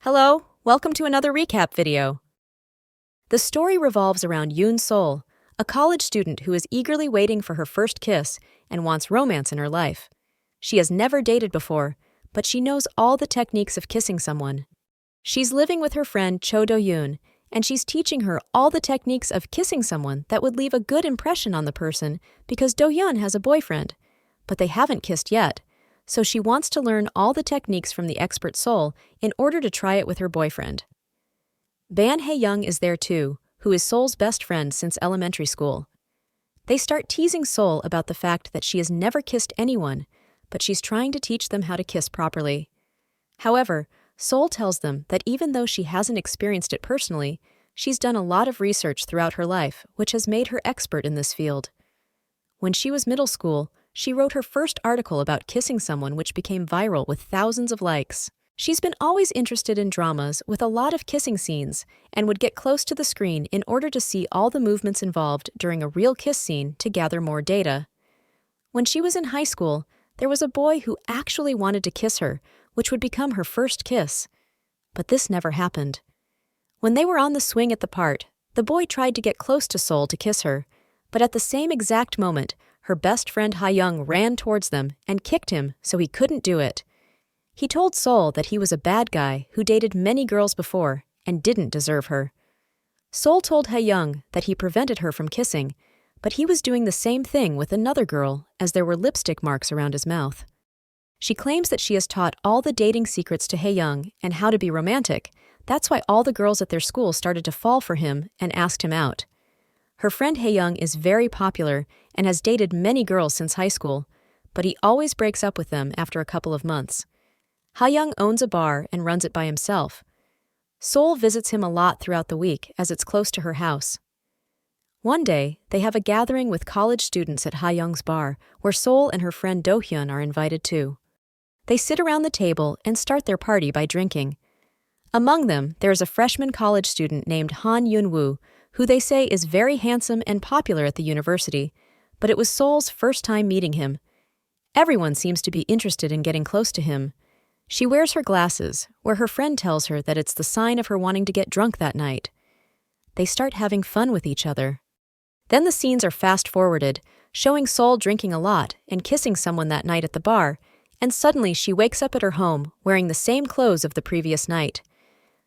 Hello, welcome to another recap video. The story revolves around Yoon Sol, a college student who is eagerly waiting for her first kiss and wants romance in her life. She has never dated before, but she knows all the techniques of kissing someone. She's living with her friend Cho Do-yoon, and she's teaching her all the techniques of kissing someone that would leave a good impression on the person because Do-yoon has a boyfriend, but they haven't kissed yet. So she wants to learn all the techniques from the expert Sol in order to try it with her boyfriend. Ban Hae-young is there too, who is Sol's best friend since elementary school. They start teasing Sol about the fact that she has never kissed anyone, but she's trying to teach them how to kiss properly. However, Sol tells them that even though she hasn't experienced it personally, she's done a lot of research throughout her life, which has made her expert in this field. When she was middle school, she wrote her first article about kissing someone which became viral with thousands of likes. She's been always interested in dramas with a lot of kissing scenes and would get close to the screen in order to see all the movements involved during a real kiss scene to gather more data. When she was in high school, there was a boy who actually wanted to kiss her, which would become her first kiss. But this never happened. When they were on the swing at the park, the boy tried to get close to Sol to kiss her, but at the same exact moment, her best friend Ha-young ran towards them and kicked him so he couldn't do it. He told Sol that he was a bad guy who dated many girls before and didn't deserve her. Sol told Ha-young that he prevented her from kissing, but he was doing the same thing with another girl as there were lipstick marks around his mouth. She claims that she has taught all the dating secrets to Ha-young and how to be romantic. That's why all the girls at their school started to fall for him and asked him out. Her friend Ha-young is very popular and has dated many girls since high school, but he always breaks up with them after a couple of months. Ha-young owns a bar and runs it by himself. Sol visits him a lot throughout the week as it's close to her house. One day, they have a gathering with college students at Ha-young's bar, where Sol and her friend Do-hyun are invited too. They sit around the table and start their party by drinking. Among them, there is a freshman college student named Han Yoon-woo, who they say is very handsome and popular at the university, but it was Sol's first time meeting him. Everyone seems to be interested in getting close to him. She wears her glasses, where her friend tells her that it's the sign of her wanting to get drunk that night. They start having fun with each other. Then the scenes are fast-forwarded, showing Sol drinking a lot and kissing someone that night at the bar, and suddenly she wakes up at her home wearing the same clothes of the previous night.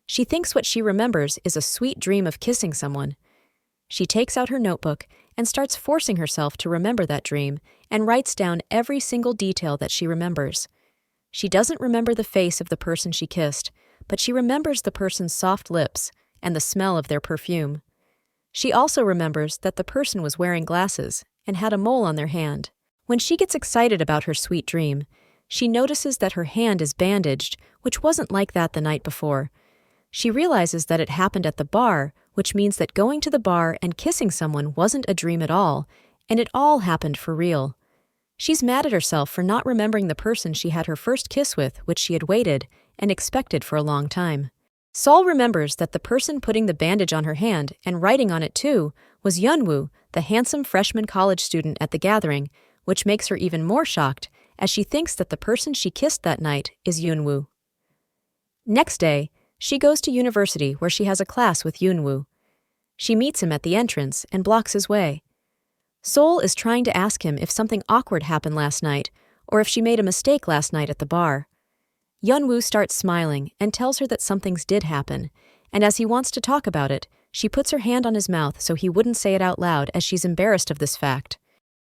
She thinks what she remembers is a sweet dream of kissing someone. She takes out her notebook and starts forcing herself to remember that dream and writes down every single detail that she remembers. She doesn't remember the face of the person she kissed, but she remembers the person's soft lips and the smell of their perfume. She also remembers that the person was wearing glasses and had a mole on their hand. When she gets excited about her sweet dream, she notices that her hand is bandaged, which wasn't like that the night before. She realizes that it happened at the bar, which means that going to the bar and kissing someone wasn't a dream at all, and it all happened for real. She's mad at herself for not remembering the person she had her first kiss with, which she had waited and expected for a long time. Sol remembers that the person putting the bandage on her hand and writing on it too was Yeonwoo, the handsome freshman college student at the gathering, which makes her even more shocked as she thinks that the person she kissed that night is Yeonwoo. Next day, she goes to university where she has a class with Yeonwoo. She meets him at the entrance and blocks his way. Sol is trying to ask him if something awkward happened last night or if she made a mistake last night at the bar. Yeonwoo starts smiling and tells her that some things did happen, and as he wants to talk about it, she puts her hand on his mouth so he wouldn't say it out loud as she's embarrassed of this fact.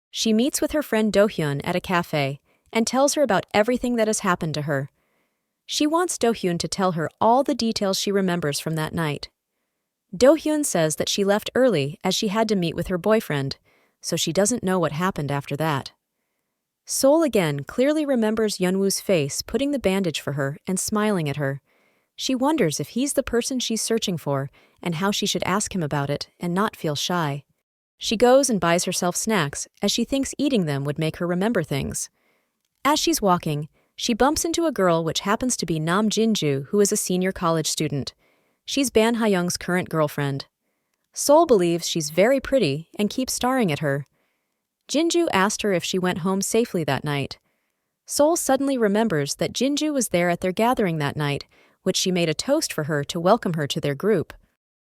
She meets with her friend Do-hyun at a cafe and tells her about everything that has happened to her. She wants Do-hyun to tell her all the details she remembers from that night. Do-hyun says that she left early as she had to meet with her boyfriend, so she doesn't know what happened after that. Sol again clearly remembers Yeonwoo's face putting the bandage for her and smiling at her. She wonders if he's the person she's searching for and how she should ask him about it and not feel shy. She goes and buys herself snacks as she thinks eating them would make her remember things. As she's walking, she bumps into a girl which happens to be Nam Jinju, who is a senior college student. She's Ban Ha-young's current girlfriend. Sol believes she's very pretty and keeps staring at her. Jinju asked her if she went home safely that night. Sol suddenly remembers that Jinju was there at their gathering that night, which she made a toast for her to welcome her to their group.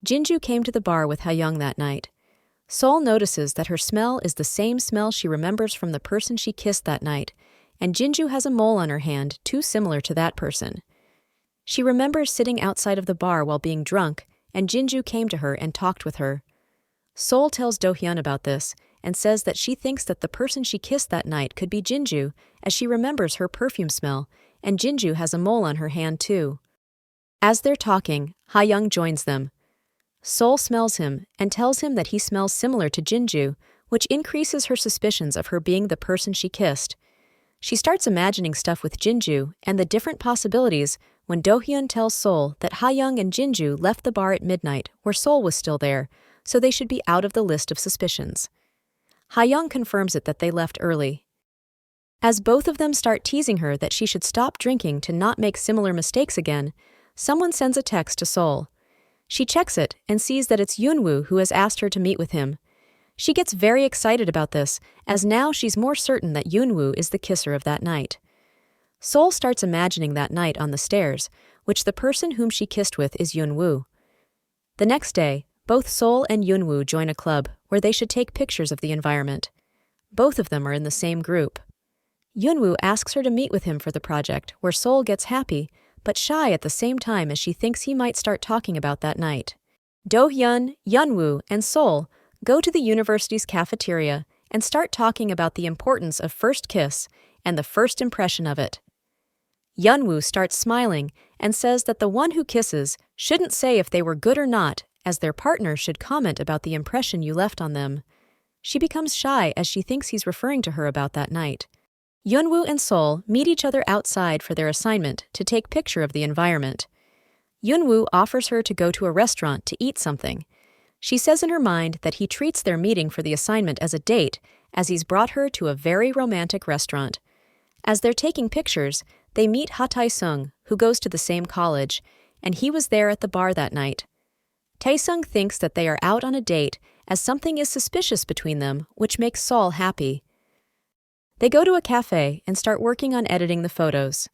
Jinju came to the bar with Ha-young that night. Sol notices that her smell is the same smell she remembers from the person she kissed that night, and Jinju has a mole on her hand too similar to that person. She remembers sitting outside of the bar while being drunk, and Jinju came to her and talked with her. Sol tells Do-hyun about this and says that she thinks that the person she kissed that night could be Jinju, as she remembers her perfume smell, and Jinju has a mole on her hand too. As they're talking, Ha-young joins them. Sol smells him and tells him that he smells similar to Jinju, which increases her suspicions of her being the person she kissed. She starts imagining stuff with Jinju and the different possibilities when Do-hyun tells Sol that Ha-young and Jinju left the bar at midnight where Sol was still there, so they should be out of the list of suspicions. Ha-young confirms it that they left early. As both of them start teasing her that she should stop drinking to not make similar mistakes again, someone sends a text to Sol. She checks it and sees that it's Yoonwoo who has asked her to meet with him. She gets very excited about this, as now she's more certain that Yoonwoo is the kisser of that night. Sol starts imagining that night on the stairs, which the person whom she kissed with is Yoonwoo. The next day, both Sol and Yoonwoo join a club where they should take pictures of the environment. Both of them are in the same group. Yoonwoo asks her to meet with him for the project, where Sol gets happy, but shy at the same time as she thinks he might start talking about that night. Do-hyun, Yoonwoo, and Sol go to the university's cafeteria and start talking about the importance of first kiss and the first impression of it. Yoonwoo starts smiling and says that the one who kisses shouldn't say if they were good or not, as their partner should comment about the impression you left on them. She becomes shy as she thinks he's referring to her about that night. Yoonwoo and Sol meet each other outside for their assignment to take picture of the environment. Yoonwoo offers her to go to a restaurant to eat something. She says in her mind that he treats their meeting for the assignment as a date, as he's brought her to a very romantic restaurant. As they're taking pictures, they meet Ha Tae-sung, who goes to the same college, and he was there at the bar that night. Tae-sung thinks that they are out on a date, as something is suspicious between them, which makes Sol happy. They go to a cafe and start working on editing the photos.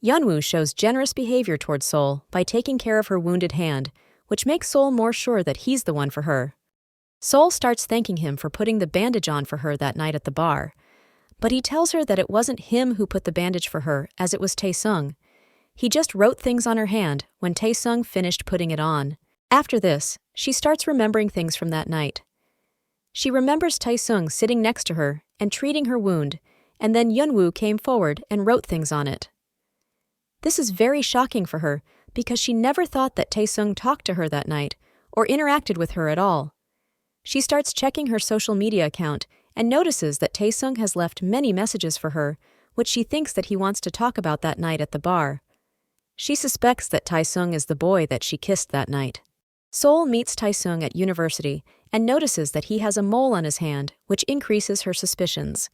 Yoonwoo shows generous behavior towards Sol by taking care of her wounded hand, which makes Sol more sure that he's the one for her. Sol starts thanking him for putting the bandage on for her that night at the bar, but he tells her that it wasn't him who put the bandage for her, as it was Tae-sung. He just wrote things on her hand when Tae-sung finished putting it on. After this, she starts remembering things from that night. She remembers Tae-sung sitting next to her and treating her wound, and then Yoonwoo came forward and wrote things on it. This is very shocking for her because she never thought that Tae-sung talked to her that night or interacted with her at all. She starts checking her social media account and notices that Tae-sung has left many messages for her, which she thinks that he wants to talk about that night at the bar. She suspects that Tae-sung is the boy that she kissed that night. Sol meets Tae-sung at university and notices that he has a mole on his hand, which increases her suspicions.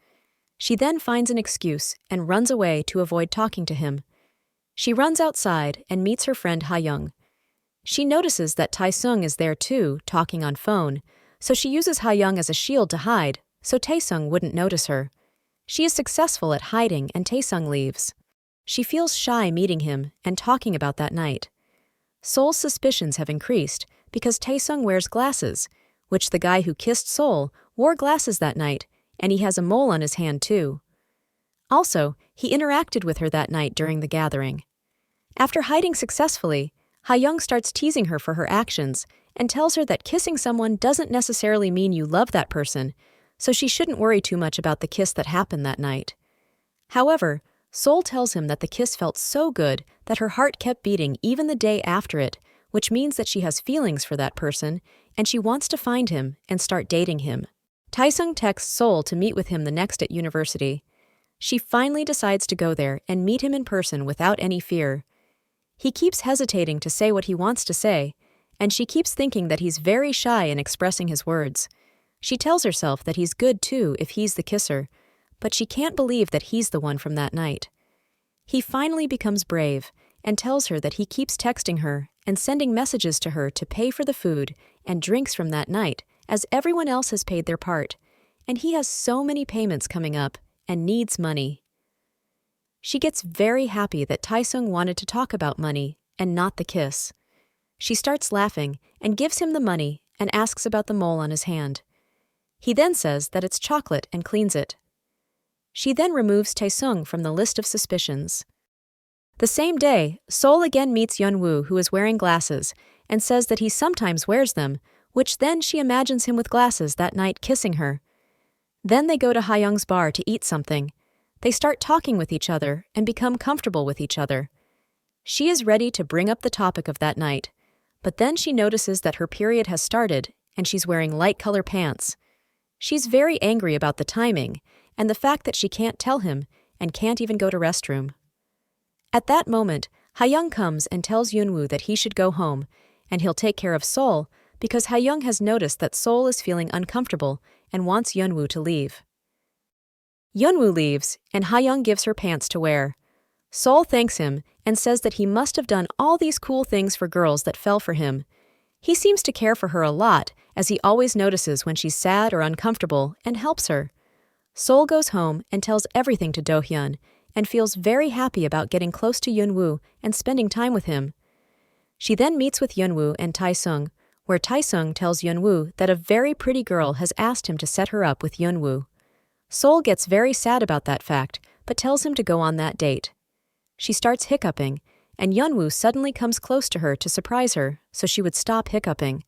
She then finds an excuse and runs away to avoid talking to him. She runs outside and meets her friend Ha-young. She notices that Tae-sung is there too, talking on phone, so she uses Ha-young as a shield to hide, so Tae-sung wouldn't notice her. She is successful at hiding and Tae-sung leaves. She feels shy meeting him and talking about that night. Sol's suspicions have increased because Tae-sung wears glasses, which the guy who kissed Sol wore glasses that night, and he has a mole on his hand too. Also, he interacted with her that night during the gathering. After hiding successfully, Ha-young starts teasing her for her actions and tells her that kissing someone doesn't necessarily mean you love that person, so she shouldn't worry too much about the kiss that happened that night. However, Sol tells him that the kiss felt so good that her heart kept beating even the day after it, which means that she has feelings for that person, and she wants to find him and start dating him. Tae-sung texts Sol to meet with him the next at university. She finally decides to go there and meet him in person without any fear. He keeps hesitating to say what he wants to say, and she keeps thinking that he's very shy in expressing his words. She tells herself that he's good too if he's the kisser, but she can't believe that he's the one from that night. He finally becomes brave and tells her that he keeps texting her and sending messages to her to pay for the food and drinks from that night, as everyone else has paid their part, and he has so many payments coming up and needs money. She gets very happy that Tae-sung wanted to talk about money and not the kiss. She starts laughing and gives him the money and asks about the mole on his hand. He then says that it's chocolate and cleans it. She then removes Taesung from the list of suspicions. The same day, Sol again meets Yeonwoo, who is wearing glasses, and says that he sometimes wears them, which then she imagines him with glasses that night kissing her. Then they go to Hayoung's bar to eat something. They start talking with each other and become comfortable with each other. She is ready to bring up the topic of that night, but then she notices that her period has started and she's wearing light color pants. She's very angry about the timing and the fact that she can't tell him and can't even go to restroom. At that moment, Hayoung comes and tells Yeonwoo that he should go home and he'll take care of Sol because Hayoung has noticed that Sol is feeling uncomfortable and wants Yeonwoo to leave. Yeonwoo leaves and Hayoung gives her pants to wear. Sol thanks him and says that he must have done all these cool things for girls that fell for him. He seems to care for her a lot, as he always notices when she's sad or uncomfortable and helps her. Sol goes home and tells everything to Do-hyun and feels very happy about getting close to Yeonwoo and spending time with him. She then meets with Yeonwoo and Taesung, where Taesung tells Yeonwoo that a very pretty girl has asked him to set her up with Yeonwoo. Sol gets very sad about that fact, but tells him to go on that date. She starts hiccuping, and Yeonwoo suddenly comes close to her to surprise her so she would stop hiccuping.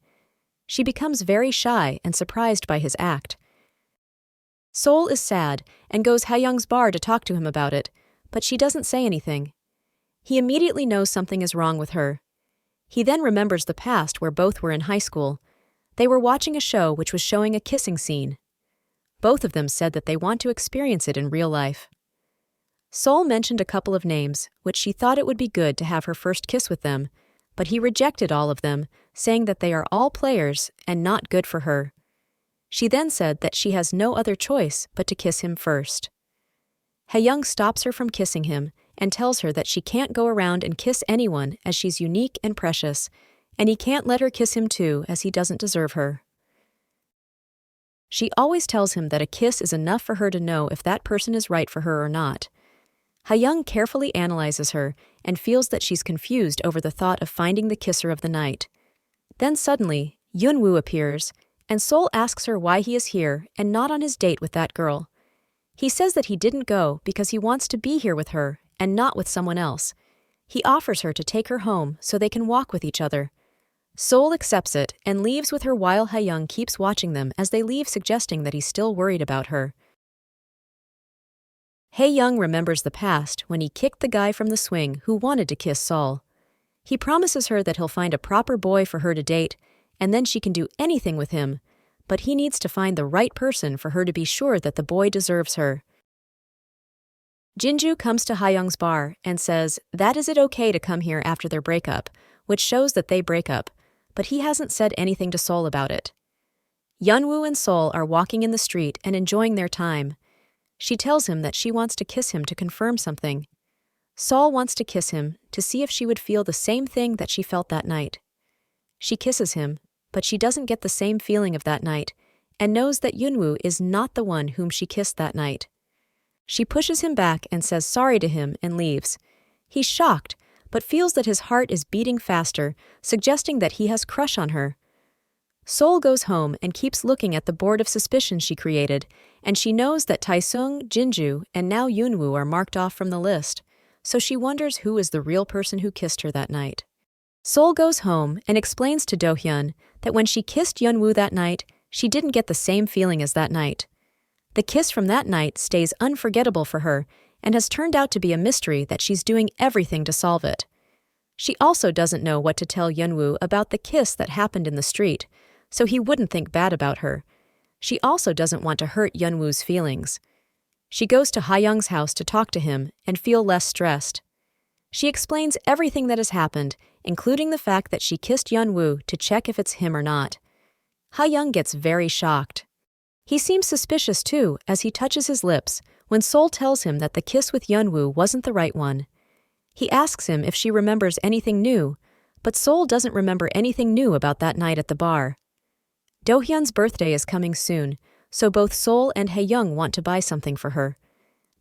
She becomes very shy and surprised by his act. Sol is sad and goes Hayoung's bar to talk to him about it, but she doesn't say anything. He immediately knows something is wrong with her. He then remembers the past where both were in high school. They were watching a show which was showing a kissing scene. Both of them said that they want to experience it in real life. Sol mentioned a couple of names, which she thought it would be good to have her first kiss with them, but he rejected all of them, saying that they are all players and not good for her. She then said that she has no other choice but to kiss him first. Hayoung stops her from kissing him and tells her that she can't go around and kiss anyone as she's unique and precious, and he can't let her kiss him too as he doesn't deserve her. She always tells him that a kiss is enough for her to know if that person is right for her or not. Hayoung carefully analyzes her and feels that she's confused over the thought of finding the kisser of the night. Then suddenly, Yeonwoo appears, and Sol asks her why he is here and not on his date with that girl. He says that he didn't go because he wants to be here with her and not with someone else. He offers her to take her home so they can walk with each other. Sol accepts it and leaves with her while Hayoung keeps watching them as they leave, suggesting that he's still worried about her. Hayoung remembers the past when he kicked the guy from the swing who wanted to kiss Sol. He promises her that he'll find a proper boy for her to date, and then she can do anything with him, but he needs to find the right person for her to be sure that the boy deserves her. Jinju comes to Hayoung's bar and says that is it okay to come here after their breakup, which shows that they break up, but he hasn't said anything to Sol about it. Yeonwoo and Sol are walking in the street and enjoying their time. She tells him that she wants to kiss him to confirm something. Sol wants to kiss him to see if she would feel the same thing that she felt that night. She kisses him, but she doesn't get the same feeling of that night and knows that Yeonwoo is not the one whom she kissed that night. She pushes him back and says sorry to him and leaves. He's shocked, but feels that his heart is beating faster, suggesting that he has crush on her. Sol goes home and keeps looking at the board of suspicion she created, and she knows that Taesung, Jinju, and now Yeonwoo are marked off from the list, so she wonders who is the real person who kissed her that night. Sol goes home and explains to Do-hyun that when she kissed Yeonwoo that night, she didn't get the same feeling as that night. The kiss from that night stays unforgettable for her and has turned out to be a mystery that she's doing everything to solve it. She also doesn't know what to tell Yeonwoo about the kiss that happened in the street, so he wouldn't think bad about her. She also doesn't want to hurt Yeonwoo's feelings. She goes to Hayoung's house to talk to him and feel less stressed. She explains everything that has happened, including the fact that she kissed Yeonwoo to check if it's him or not. Hayoung gets very shocked. He seems suspicious too as he touches his lips when Sol tells him that the kiss with Yeonwoo wasn't the right one. He asks him if she remembers anything new, but Sol doesn't remember anything new about that night at the bar. Do-hyun's birthday is coming soon, so both Sol and Hayoung want to buy something for her.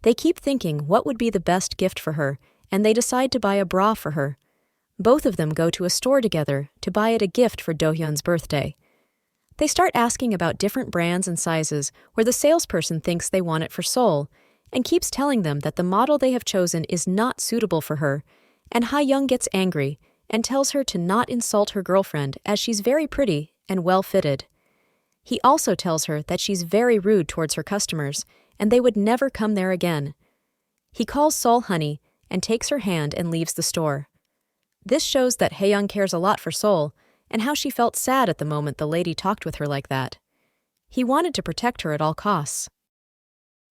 They keep thinking what would be the best gift for her, and they decide to buy a bra for her. Both of them go to a store together to buy it a gift for Do-hyun's birthday. They start asking about different brands and sizes where the salesperson thinks they want it for Seoul and keeps telling them that the model they have chosen is not suitable for her, and Ha-young gets angry and tells her to not insult her girlfriend as she's very pretty and well-fitted. He also tells her that she's very rude towards her customers and they would never come there again. He calls Seoul honey and takes her hand and leaves the store. This shows that Ha-young cares a lot for Seoul and how she felt sad at the moment the lady talked with her like that. He wanted to protect her at all costs.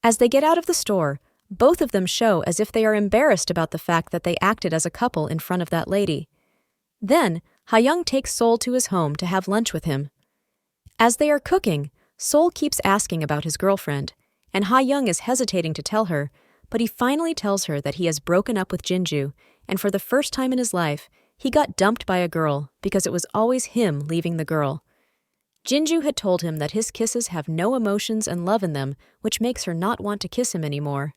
As they get out of the store, both of them show as if they are embarrassed about the fact that they acted as a couple in front of that lady. Then, Ha-young takes Seoul to his home to have lunch with him. As they are cooking, Seoul keeps asking about his girlfriend, and Ha-young is hesitating to tell her, but he finally tells her that he has broken up with Jinju, and for the first time in his life, he got dumped by a girl because it was always him leaving the girl. Jinju had told him that his kisses have no emotions and love in them, which makes her not want to kiss him anymore.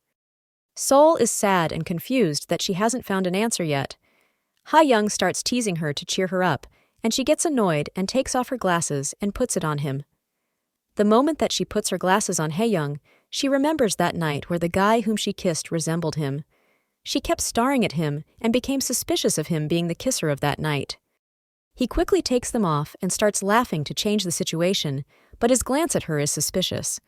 Seoul is sad and confused that she hasn't found an answer yet. Ha-young starts teasing her to cheer her up, and she gets annoyed and takes off her glasses and puts it on him. The moment that she puts her glasses on Ha-young, she remembers that night where the guy whom she kissed resembled him. She kept staring at him and became suspicious of him being the kisser of that night. He quickly takes them off and starts laughing to change the situation, but his glance at her is suspicious.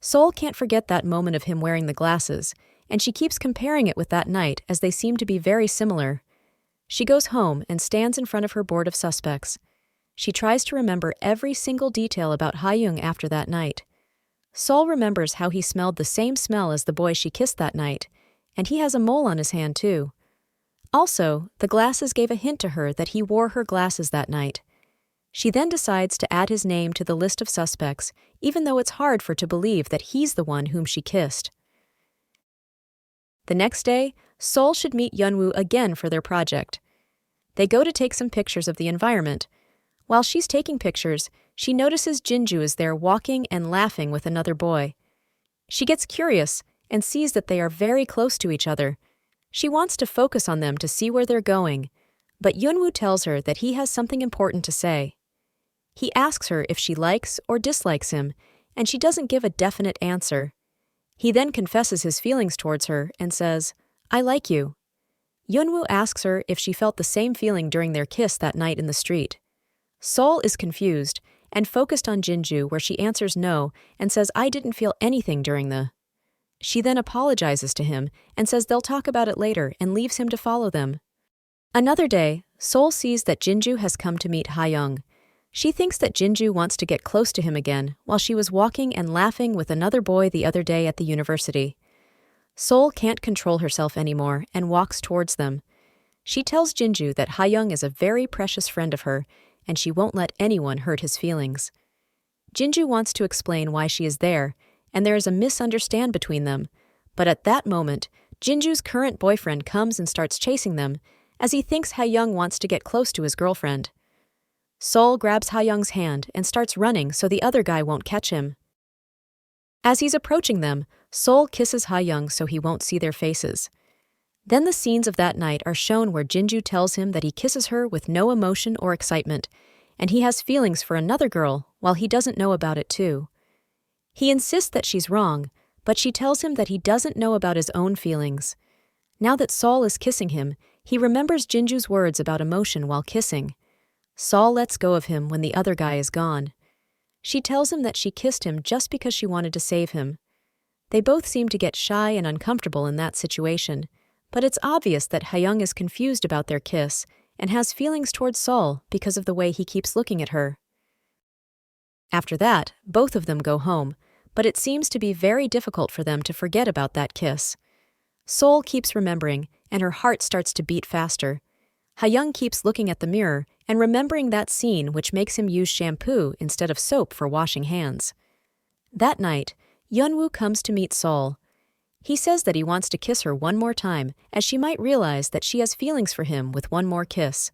Seoul can't forget that moment of him wearing the glasses, and she keeps comparing it with that night as they seem to be very similar. She goes home and stands in front of her board of suspects. She tries to remember every single detail about Ha-young after that night. Seoul remembers how he smelled the same smell as the boy she kissed that night, and he has a mole on his hand too. Also, the glasses gave a hint to her that he wore her glasses that night. She then decides to add his name to the list of suspects, even though it's hard for her to believe that he's the one whom she kissed. The next day, Seoul should meet Yeonwoo again for their project. They go to take some pictures of the environment. While she's taking pictures, she notices Jinju is there walking and laughing with another boy. She gets curious and sees that they are very close to each other. She wants to focus on them to see where they're going, but Yeonwoo tells her that he has something important to say. He asks her if she likes or dislikes him, and she doesn't give a definite answer. He then confesses his feelings towards her and says, "I like you." Yeonwoo asks her if she felt the same feeling during their kiss that night in the street. Seoul is confused and focused on Jinju, where she answers no and says, "I didn't feel anything during the..." She then apologizes to him and says they'll talk about it later and leaves him to follow them. Another day, Seoul sees that Jinju has come to meet Ha-young. She thinks that Jinju wants to get close to him again while she was walking and laughing with another boy the other day at the university. Seoul can't control herself anymore and walks towards them. She tells Jinju that Ha-young is a very precious friend of her and she won't let anyone hurt his feelings. Jinju wants to explain why she is there, and there is a misunderstanding between them, but at that moment, Jinju's current boyfriend comes and starts chasing them, as he thinks Ha-young wants to get close to his girlfriend. Seoul grabs Ha-young's hand and starts running so the other guy won't catch him. As he's approaching them, Seoul kisses Ha-young so he won't see their faces. Then the scenes of that night are shown where Jinju tells him that he kisses her with no emotion or excitement, and he has feelings for another girl while he doesn't know about it too. He insists that she's wrong, but she tells him that he doesn't know about his own feelings. Now that Seoul is kissing him, he remembers Jinju's words about emotion while kissing. Seoul lets go of him when the other guy is gone. She tells him that she kissed him just because she wanted to save him. They both seem to get shy and uncomfortable in that situation, but it's obvious that Ha-young is confused about their kiss and has feelings towards Seoul because of the way he keeps looking at her. After that, both of them go home, but it seems to be very difficult for them to forget about that kiss. Seoul keeps remembering, and her heart starts to beat faster. Ha-young keeps looking at the mirror and remembering that scene which makes him use shampoo instead of soap for washing hands. That night, Yeonwoo comes to meet Seoul. He says that he wants to kiss her one more time, as she might realize that she has feelings for him with one more kiss.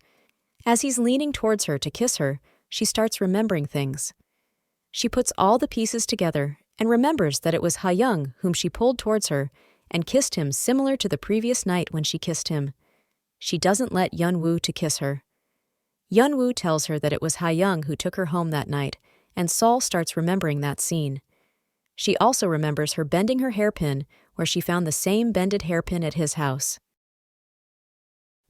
As he's leaning towards her to kiss her, she starts remembering things. She puts all the pieces together and remembers that it was Ha-young whom she pulled towards her and kissed him similar to the previous night when she kissed him. She doesn't let Yunwoo to kiss her. Yunwoo tells her that it was Ha-young who took her home that night, and Sol starts remembering that scene. She also remembers her bending her hairpin where she found the same bended hairpin at his house.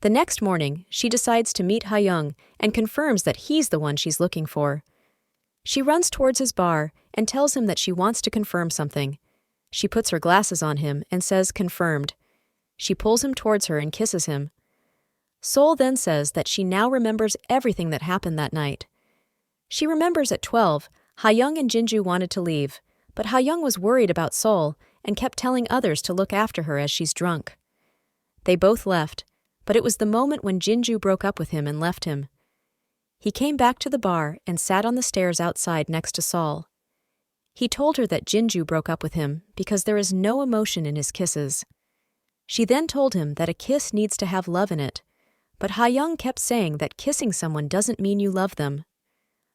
The next morning, she decides to meet Ha-young and confirms that he's the one she's looking for. She runs towards his bar and tells him that she wants to confirm something. She puts her glasses on him and says confirmed. She pulls him towards her and kisses him. Sol then says that she now remembers everything that happened that night. She remembers at 12, Ha-young and Jinju wanted to leave, but Ha-young was worried about Sol and kept telling others to look after her as she's drunk. They both left, but it was the moment when Jinju broke up with him and left him. He came back to the bar and sat on the stairs outside next to Sol. He told her that Jinju broke up with him because there is no emotion in his kisses. She then told him that a kiss needs to have love in it, but Ha-young kept saying that kissing someone doesn't mean you love them.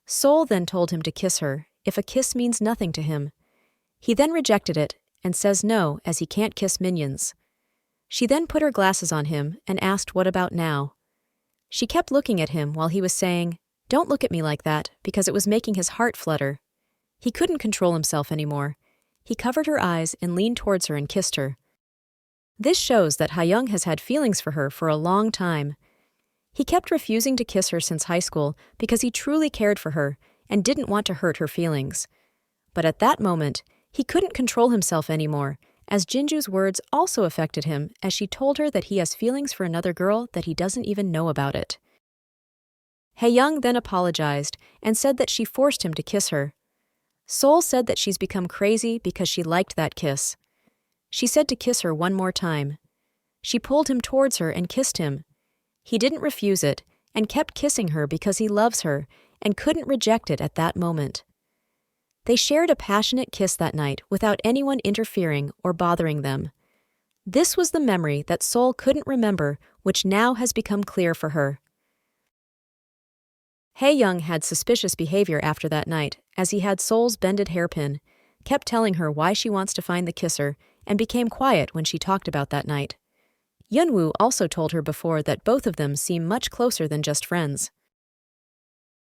Sol then told him to kiss her if a kiss means nothing to him. He then rejected it and says no as he can't kiss minions. She then put her glasses on him and asked what about now. She kept looking at him while he was saying, "Don't look at me like that," because it was making his heart flutter. He couldn't control himself anymore. He covered her eyes and leaned towards her and kissed her. This shows that Ha-young has had feelings for her for a long time. He kept refusing to kiss her since high school because he truly cared for her and didn't want to hurt her feelings. But at that moment, he couldn't control himself anymore, as Jinju's words also affected him as she told her that he has feelings for another girl that he doesn't even know about it. Ha-young then apologized and said that she forced him to kiss her. Sol said that she's become crazy because she liked that kiss. She said to kiss her one more time. She pulled him towards her and kissed him. He didn't refuse it and kept kissing her because he loves her and couldn't reject it at that moment. They shared a passionate kiss that night without anyone interfering or bothering them. This was the memory that Sol couldn't remember, which now has become clear for her. Ha-young had suspicious behavior after that night, as he had Sol's bended hairpin, kept telling her why she wants to find the kisser, and became quiet when she talked about that night. Yunwoo also told her before that both of them seem much closer than just friends.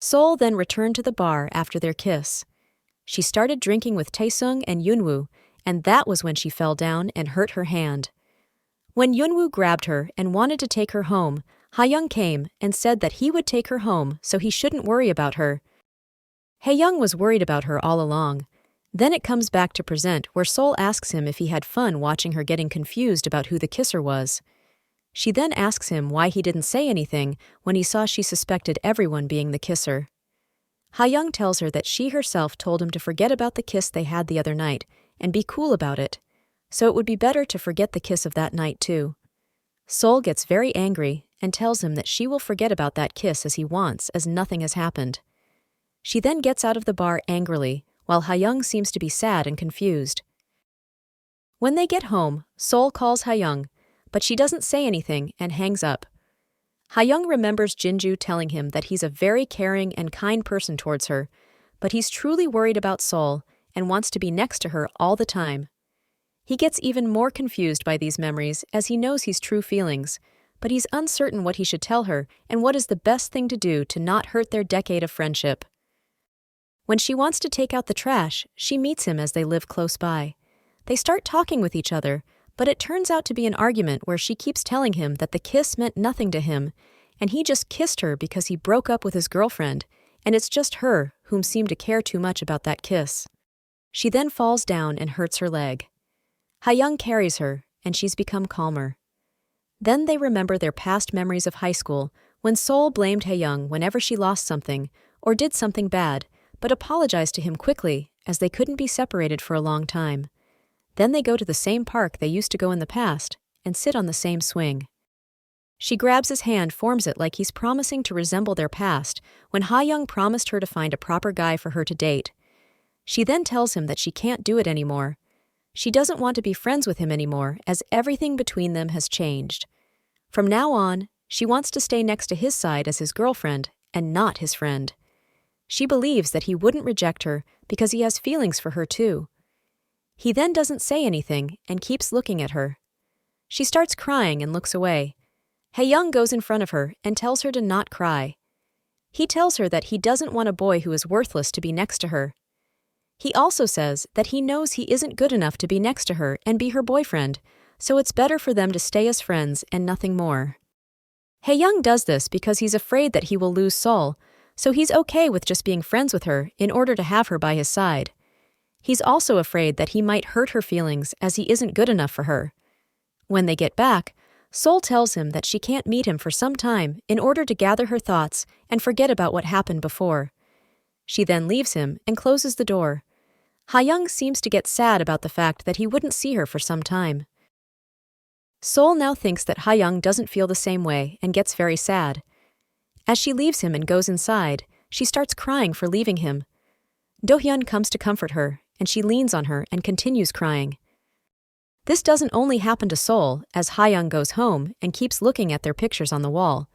Sol then returned to the bar after their kiss. She started drinking with Taesung and Yunwoo, and that was when she fell down and hurt her hand. When Yunwoo grabbed her and wanted to take her home, Ha-young came and said that he would take her home so he shouldn't worry about her. Ha-young was worried about her all along. Then it comes back to present where Sol asks him if he had fun watching her getting confused about who the kisser was. She then asks him why he didn't say anything when he saw she suspected everyone being the kisser. Ha-young tells her that she herself told him to forget about the kiss they had the other night and be cool about it, so it would be better to forget the kiss of that night too. Sol gets very angry and tells him that she will forget about that kiss as he wants, as nothing has happened. She then gets out of the bar angrily, while Ha-young seems to be sad and confused. When they get home, Sol calls Ha-young, but she doesn't say anything and hangs up. Ha-young remembers Jinju telling him that he's a very caring and kind person towards her, but he's truly worried about Sol and wants to be next to her all the time. He gets even more confused by these memories as he knows his true feelings, but he's uncertain what he should tell her and what is the best thing to do to not hurt their decade of friendship. When she wants to take out the trash, she meets him as they live close by. They start talking with each other, but it turns out to be an argument where she keeps telling him that the kiss meant nothing to him, and he just kissed her because he broke up with his girlfriend, and it's just her whom seemed to care too much about that kiss. She then falls down and hurts her leg. Ha-young carries her, and she's become calmer. Then they remember their past memories of high school, when Sol blamed Ha-young whenever she lost something or did something bad, but apologized to him quickly as they couldn't be separated for a long time. Then they go to the same park they used to go in the past and sit on the same swing. She grabs his hand, forms it like he's promising to resemble their past when Ha-young promised her to find a proper guy for her to date. She then tells him that she can't do it anymore. She doesn't want to be friends with him anymore as everything between them has changed. From now on, she wants to stay next to his side as his girlfriend and not his friend. She believes that he wouldn't reject her because he has feelings for her too. He then doesn't say anything and keeps looking at her. She starts crying and looks away. Hae-young goes in front of her and tells her to not cry. He tells her that he doesn't want a boy who is worthless to be next to her. He also says that he knows he isn't good enough to be next to her and be her boyfriend, so it's better for them to stay as friends and nothing more. Hae-young does this because he's afraid that he will lose Sol, so he's okay with just being friends with her in order to have her by his side. He's also afraid that he might hurt her feelings as he isn't good enough for her. When they get back, Sol tells him that she can't meet him for some time in order to gather her thoughts and forget about what happened before. She then leaves him and closes the door. Hae-young seems to get sad about the fact that he wouldn't see her for some time. Sol now thinks that Hae-young doesn't feel the same way and gets very sad. As she leaves him and goes inside, she starts crying for leaving him. Do-hyun comes to comfort her, and she leans on her and continues crying. This doesn't only happen to Sol, as Hae-young goes home and keeps looking at their pictures on the wall.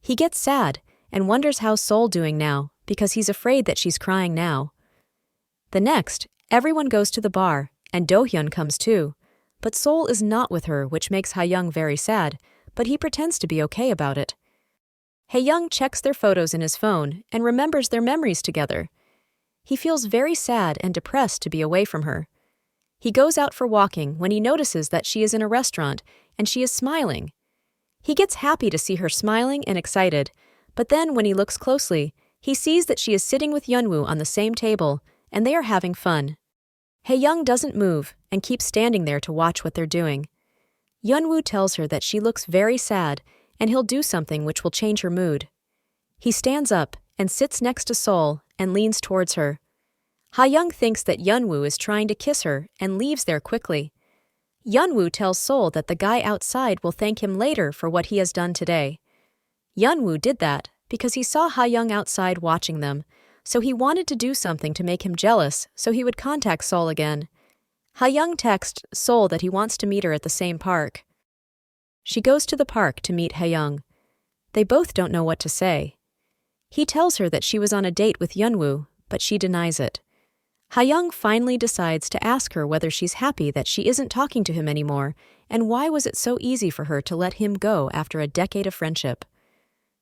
He gets sad and wonders how's Sol doing now because he's afraid that she's crying now. The next, everyone goes to the bar, and Do-hyun comes too. But Sol is not with her, which makes Hae-young very sad, but he pretends to be okay about it. Hae-young checks their photos in his phone and remembers their memories together. He feels very sad and depressed to be away from her. He goes out for walking when he notices that she is in a restaurant and she is smiling. He gets happy to see her smiling and excited, but then when he looks closely, he sees that she is sitting with Yeonwoo on the same table and they are having fun. Hae-young doesn't move and keeps standing there to watch what they're doing. Yeonwoo tells her that she looks very sad and he'll do something which will change her mood. He stands up and sits next to Sol and leans towards her. Hae-young thinks that Yeonwoo is trying to kiss her and leaves there quickly. Yeonwoo tells Sol that the guy outside will thank him later for what he has done today. Yeonwoo did that because he saw Hae-young outside watching them, so he wanted to do something to make him jealous so he would contact Sol again. Hae-young texts Sol that he wants to meet her at the same park. She goes to the park to meet Hae-young. They both don't know what to say. He tells her that she was on a date with Yeonwoo, but she denies it. Hae-young finally decides to ask her whether she's happy that she isn't talking to him anymore, and why was it so easy for her to let him go after a decade of friendship.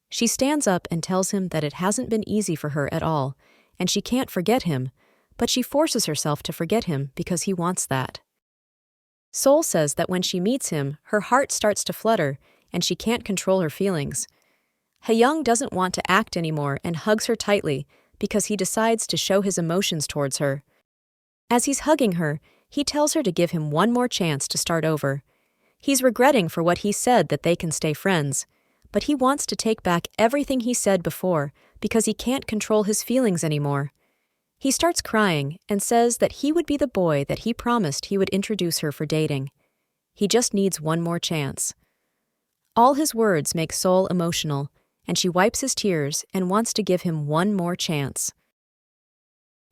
She stands up and tells him that it hasn't been easy for her at all, and she can't forget him, but she forces herself to forget him because he wants that. Sol says that when she meets him, her heart starts to flutter, and she can't control her feelings. Hae-young doesn't want to act anymore and hugs her tightly because he decides to show his emotions towards her. As he's hugging her, he tells her to give him one more chance to start over. He's regretting for what he said that they can stay friends, but he wants to take back everything he said before because he can't control his feelings anymore. He starts crying and says that he would be the boy that he promised he would introduce her for dating. He just needs one more chance. All his words make Sol emotional, and she wipes his tears and wants to give him one more chance.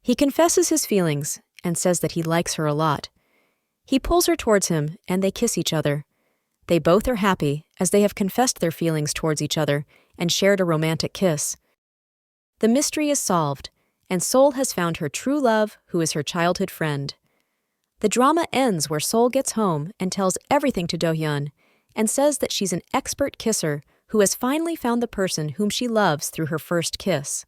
He confesses his feelings and says that he likes her a lot. He pulls her towards him and they kiss each other. They both are happy as they have confessed their feelings towards each other and shared a romantic kiss. The mystery is solved, and Sol has found her true love, who is her childhood friend. The drama ends where Sol gets home and tells everything to Do-hyun and says that she's an expert kisser who has finally found the person whom she loves through her first kiss.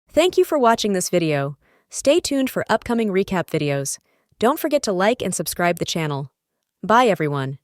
Thank you for watching this video. Stay tuned for upcoming recap videos. Don't forget to like and subscribe the channel. Bye everyone.